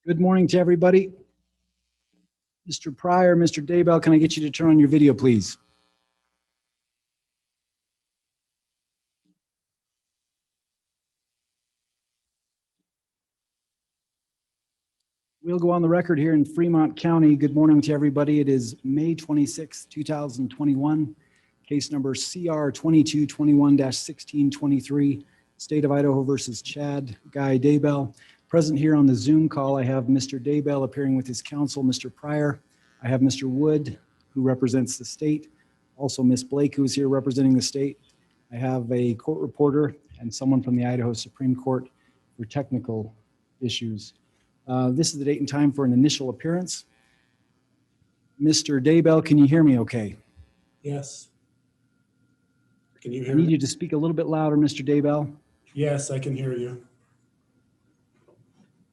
Good morning to everybody. Mr. Pryor, Mr. Daybell, can I get you to turn on your video, please? We'll go on the record here in Fremont County. Good morning to everybody. It is May 26, 2021. Case number CR 2221-1623, State of Idaho versus Chad Guy Daybell. Present here on the Zoom call, I have Mr. Daybell appearing with his counsel, Mr. Pryor. I have Mr. Wood, who represents the state. Also, Ms. Blake, who is here representing the state. I have a court reporter and someone from the Idaho Supreme Court for technical issues. This is the date and time for an initial appearance. Mr. Daybell, can you hear me okay? Yes. Can you I hear need me? you to speak a little bit louder, Mr. Daybell. Yes, I can hear you.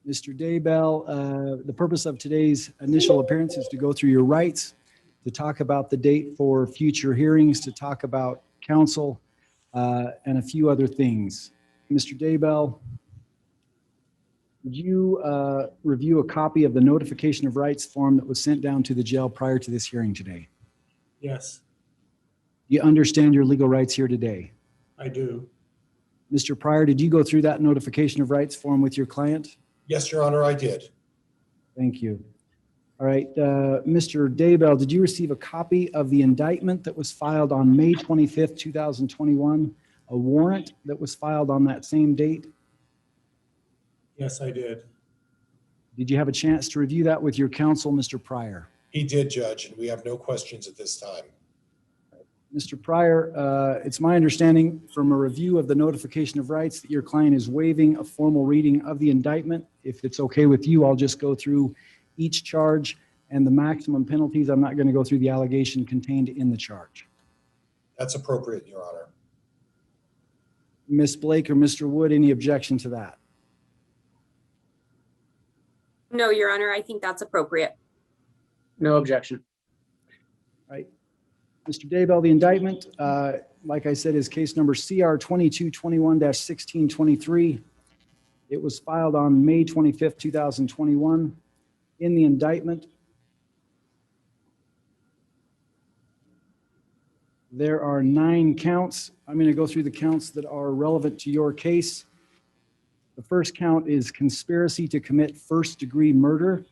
Mr. Daybell, the purpose of today's initial appearance is to go through your rights, to talk about the date for future hearings, to talk about counsel, and a few other things. Mr. Daybell, would you review a copy of the notification of rights form that was sent down to the jail prior to this hearing today? Yes, Do you understand your legal rights here today? I do. Mr. Pryor, did you go through that notification of rights form with your client? Yes, Your Honor, I did. Thank you. All right, Mr. Daybell, did you receive a copy of the indictment that was filed on May 25th, 2021, a warrant that was filed on that same date? Yes, I did. Did you have a chance to review that with your counsel, Mr. Pryor? He did, Judge, and we have no questions at this time. Mr. Pryor, it's my understanding from a review of the notification of rights that your client is waiving a formal reading of the indictment. If it's okay with you, I'll just go through each charge and the maximum penalties. I'm not going to go through the allegation contained in the charge. That's appropriate, Your Honor. Ms. Blake or Mr. Wood, any objection to that? No, Your Honor, I think that's appropriate. No objection. Right. Mr. Daybell, the indictment, like I said, is case number CR 2221-1623. It was filed on May 25th, 2021. In the indictment, there are 9 counts. I'm going to go through the counts that are relevant to your case. The first count is conspiracy to commit first-degree murder,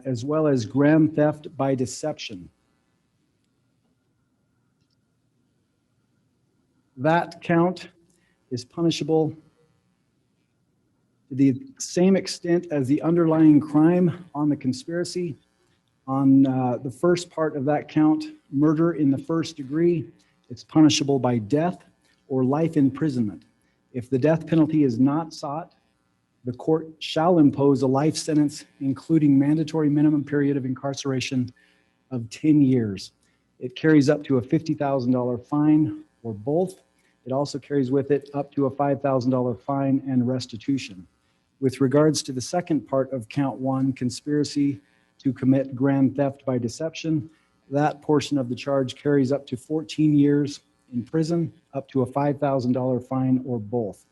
as well as grand theft by deception. That count is punishable to the same extent as the underlying crime on the conspiracy. On the first part of that count, murder in the first degree, it's punishable by death or life imprisonment. If the death penalty is not sought, the court shall impose a life sentence, including mandatory minimum period of incarceration of 10 years. It carries up to a $50,000 fine or both. It also carries with it up to a $5,000 fine and restitution. With regards to the second part of count 1, conspiracy to commit grand theft by deception, that portion of the charge carries up to 14 years in prison, up to a $5,000 fine or both.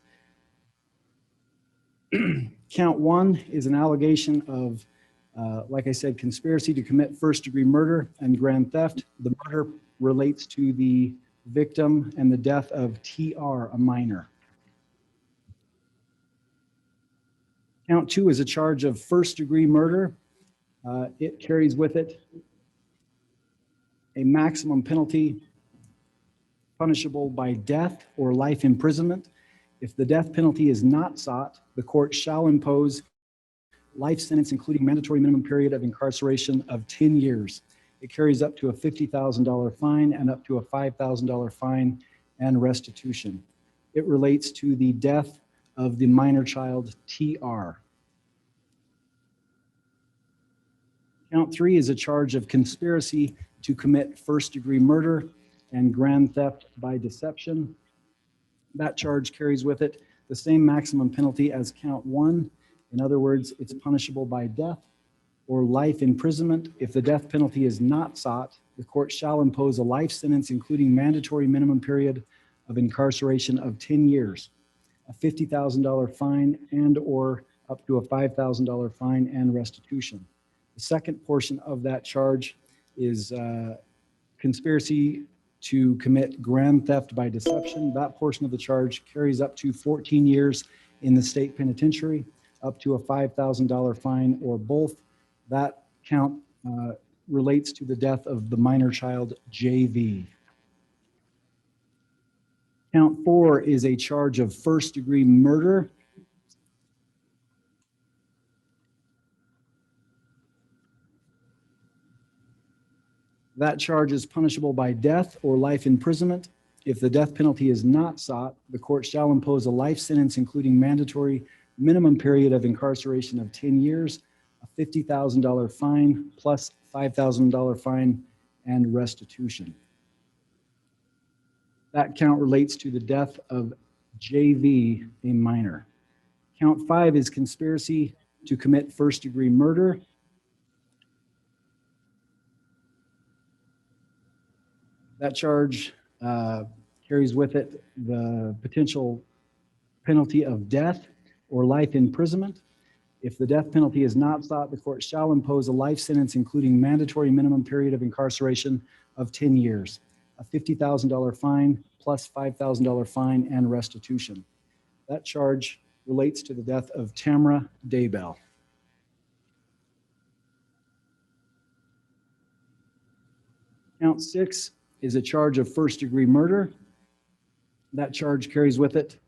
Count 1 is an allegation of, like I said, conspiracy to commit first-degree murder and grand theft. The murder relates to the victim and the death of TR, a minor. Count 2 is a charge of first-degree murder. It carries with it a maximum penalty punishable by death or life imprisonment. If the death penalty is not sought, the court shall impose life sentence, including mandatory minimum period of incarceration of 10 years. It carries up to a $50,000 fine and up to a $5,000 fine and restitution. It relates to the death of the minor child, TR. Count 3 is a charge of conspiracy to commit first-degree murder and grand theft by deception. That charge carries with it the same maximum penalty as count 1. In other words, it's punishable by death or life imprisonment. If the death penalty is not sought, the court shall impose a life sentence, including mandatory minimum period of incarceration of 10 years, a $50,000 fine and or up to a $5,000 fine and restitution. The second portion of that charge is conspiracy to commit grand theft by deception. That portion of the charge carries up to 14 years in the state penitentiary, up to a $5,000 fine or both. That count relates to the death of the minor child, JV. Count 4 is a charge of first-degree murder. That charge is punishable by death or life imprisonment. If the death penalty is not sought, the court shall impose a life sentence, including mandatory minimum period of incarceration of 10 years, a $50,000 fine, plus $5,000 fine and restitution. That count relates to the death of JV, a minor. Count 5 is conspiracy to commit first-degree murder. That charge carries with it the potential penalty of death or life imprisonment. If the death penalty is not sought, the court shall impose a life sentence, including mandatory minimum period of incarceration of 10 years, a $50,000 fine, plus $5,000 fine and restitution. That charge relates to the death of Tamara Daybell. Count 6 is a charge of first-degree murder. That charge carries with it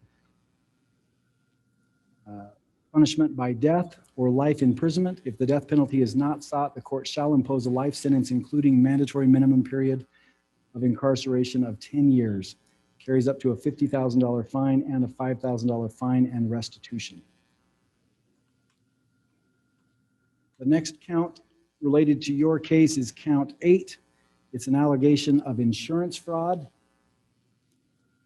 punishment by death or life imprisonment. If the death penalty is not sought, the court shall impose a life sentence, including mandatory minimum period of incarceration of 10 years. Carries up to a $50,000 fine and a $5,000 fine and restitution. The next count related to your case is count 8. It's an allegation of insurance fraud.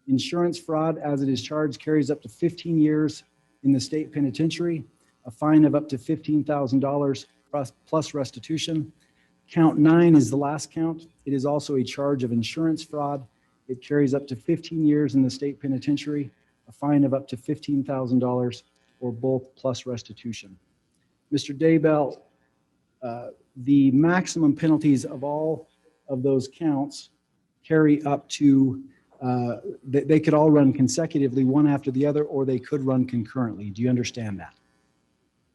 Insurance fraud, as it is charged, carries up to 15 years in the state penitentiary, a fine of up to $15,000 plus restitution. Count 9 is the last count. It is also a charge of insurance fraud. It carries up to 15 years in the state penitentiary, a fine of up to $15,000 or both plus restitution. Mr. Daybell, the maximum penalties of all of those counts carry up to, they could all run consecutively, one after the other, or they could run concurrently. Do you understand that?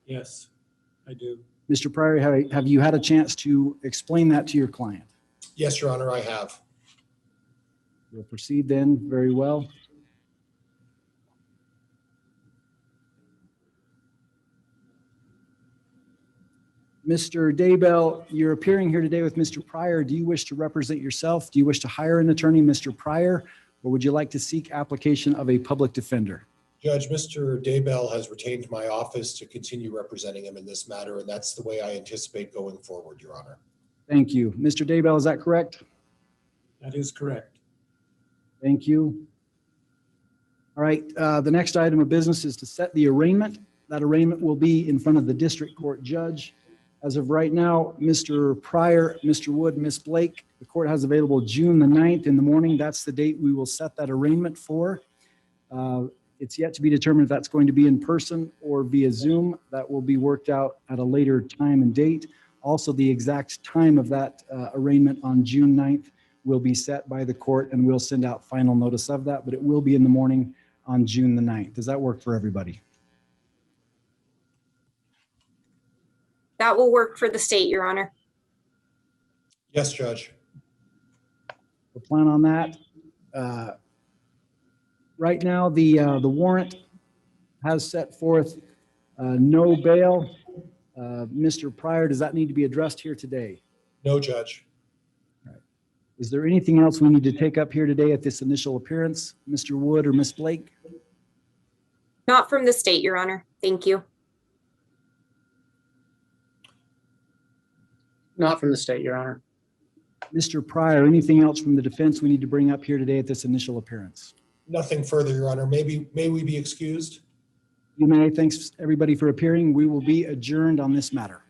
Yes, I do. Mr. Pryor, have you had a chance to explain that to your client? Yes, Your Honor, I have. We'll proceed then. Very well. Mr. Daybell, you're appearing here today with Mr. Pryor. Do you wish to represent yourself? Do you wish to hire an attorney, Mr. Pryor, or would you like to seek application of a public defender? Judge, Mr. Daybell has retained my office to continue representing him in this matter, and that's the way I anticipate going forward, Your Honor. Thank you. Mr. Daybell, is that correct? That is correct. Thank you. All right, the next item of business is to set the arraignment. That arraignment will be in front of the district court judge. As of right now, Mr. Pryor, Mr. Wood, Ms. Blake, the court has available June the 9th in the morning. That's the date we will set that arraignment for. It's yet to be determined if that's going to be in person or via Zoom. That will be worked out at a later time and date. Also, the exact time of that arraignment on June 9th will be set by the court, and we'll send out final notice of that, but it will be in the morning on June the 9th. Does that work for everybody? That will work for the state, Your Honor. Yes, Judge. We'll plan on that. Right now, the warrant has set forth no bail. Mr. Pryor, does that need to be addressed here today? No, Judge. Is there anything else we need to take up here today at this initial appearance, Mr. Wood or Ms. Blake? Not from the state, Your Honor. Thank you. Not from the state, Your Honor. Mr. Pryor, anything else from the defense we need to bring up here today at this initial appearance? Nothing further, Your Honor. May we be excused? You may. Thanks, everybody, for appearing. We will be adjourned on this matter.